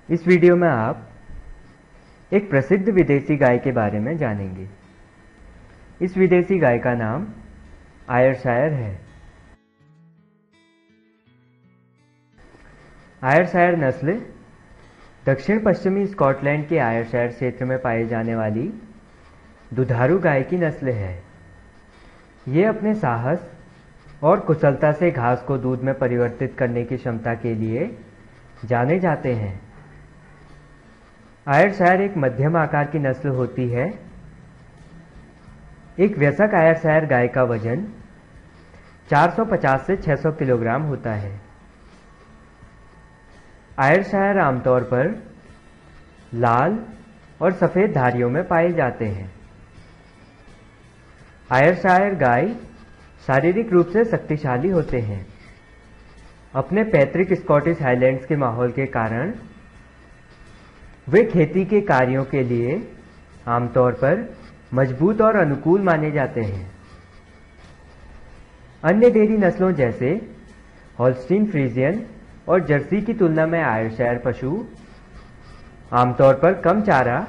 इस वीडियो में आप एक प्रसिद्ध विदेशी गाय के बारे में जानेंगे। इस विदेशी गाय का नाम आयरशायर है। आयरशायर नस्ल दक्षिण पश्चिमी स्कॉटलैंड के आयरशायर क्षेत्र में पाई जाने वाली दुधारू गाय की नस्ल है। ये अपने साहस और कुशलता से घास को दूध में परिवर्तित करने की क्षमता के लिए जाने जाते हैं। आयरशायर एक मध्यम आकार की नस्ल होती है। एक वयस्क आयरशायर गाय का वजन 450 से 600 किलोग्राम होता है। आयरशायर आमतौर पर लाल और सफेद धारियों में पाए जाते हैं। आयरशायर गाय शारीरिक रूप से शक्तिशाली होते हैं। अपने पैतृक स्कॉटिश हाईलैंड्स के माहौल के कारण वे खेती के कार्यों के लिए आमतौर पर मजबूत और अनुकूल माने जाते हैं। अन्य डेयरी नस्लों जैसे होल्स्टीन फ्रीजियन और जर्सी की तुलना में आयरशायर पशु आमतौर पर कम चारा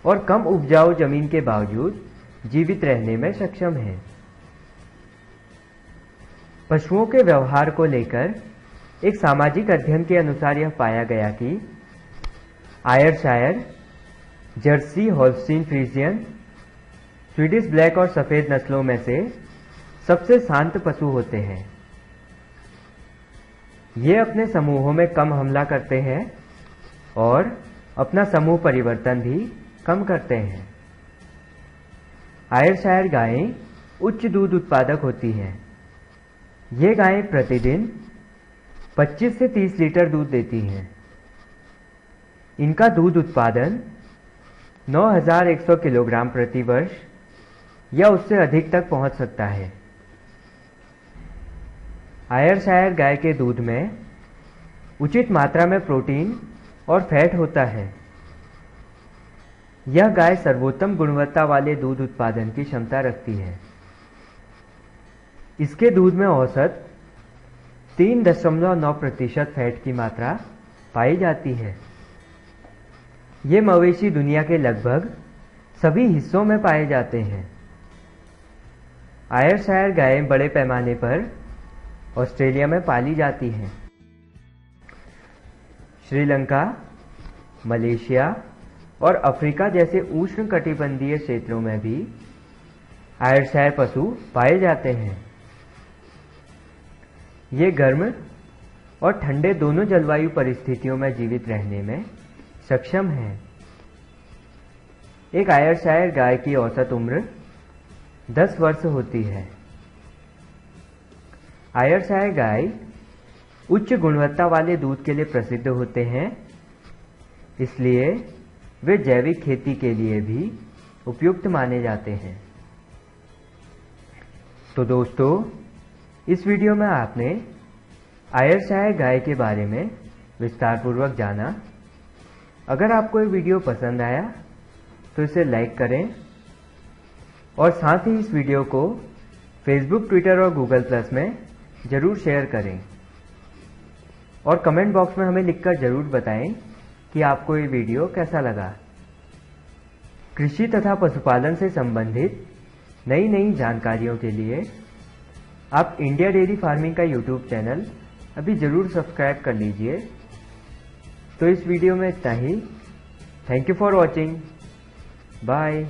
और कम उपजाऊ जमीन के बावजूद जीवित रहने में सक्षम हैं। पशुओं के व्यवहार को लेकर एक सामाजिक अध्ययन के अनुसार यह पाया गया कि Ayrshire, Jersey, Holstein Friesian, Swedish black और सफेद नस्लों में से सबसे शांत पशु होते हैं। ये अपने समूहों में कम हमला करते हैं और अपना समूह परिवर्तन भी कम करते हैं। आयरशायर गायें उच्च दूध उत्पादक होती हैं। ये गायें प्रतिदिन 25 से 30 लीटर दूध देती हैं। इनका दूध उत्पादन 9100 किलोग्राम प्रति वर्ष या उससे अधिक तक पहुंच सकता है। आयरशायर गाय के दूध में उचित मात्रा में प्रोटीन और फैट होता है। यह गाय सर्वोत्तम गुणवत्ता वाले दूध उत्पादन की क्षमता रखती है। इसके दूध में औसत 3.9% फैट की मात्रा पाई जाती है। ये मवेशी दुनिया के लगभग सभी हिस्सों में पाए जाते हैं। आयरशायर गायें बड़े पैमाने पर ऑस्ट्रेलिया में पाली जाती हैं। श्रीलंका, मलेशिया और अफ्रीका जैसे उष्णकटिबंधीय क्षेत्रों में भी आयरशायर पशु पाए जाते हैं। ये गर्म और ठंडे दोनों जलवायु परिस्थितियों में जीवित रहने में सक्षम है। एक आयरशायर गाय की औसत उम्र 10 वर्ष होती है। आयरशायर गाय उच्च गुणवत्ता वाले दूध के लिए प्रसिद्ध होते हैं, इसलिए वे जैविक खेती के लिए भी उपयुक्त माने जाते हैं। तो दोस्तों, इस वीडियो में आपने आयरशायर गाय के बारे में विस्तारपूर्वक जाना। अगर आपको ये वीडियो पसंद आया तो इसे लाइक करें और साथ ही इस वीडियो को फेसबुक, ट्विटर और गूगल प्लस में जरूर शेयर करें और कमेंट बॉक्स में हमें लिखकर जरूर बताएं कि आपको ये वीडियो कैसा लगा। कृषि तथा पशुपालन से संबंधित नई जानकारियों के लिए आप इंडिया डेयरी फार्मिंग का यूट्यूब चैनल अभी जरूर सब्सक्राइब कर लीजिए। तो इस वीडियो में इतना ही। Thank you for watching. Bye.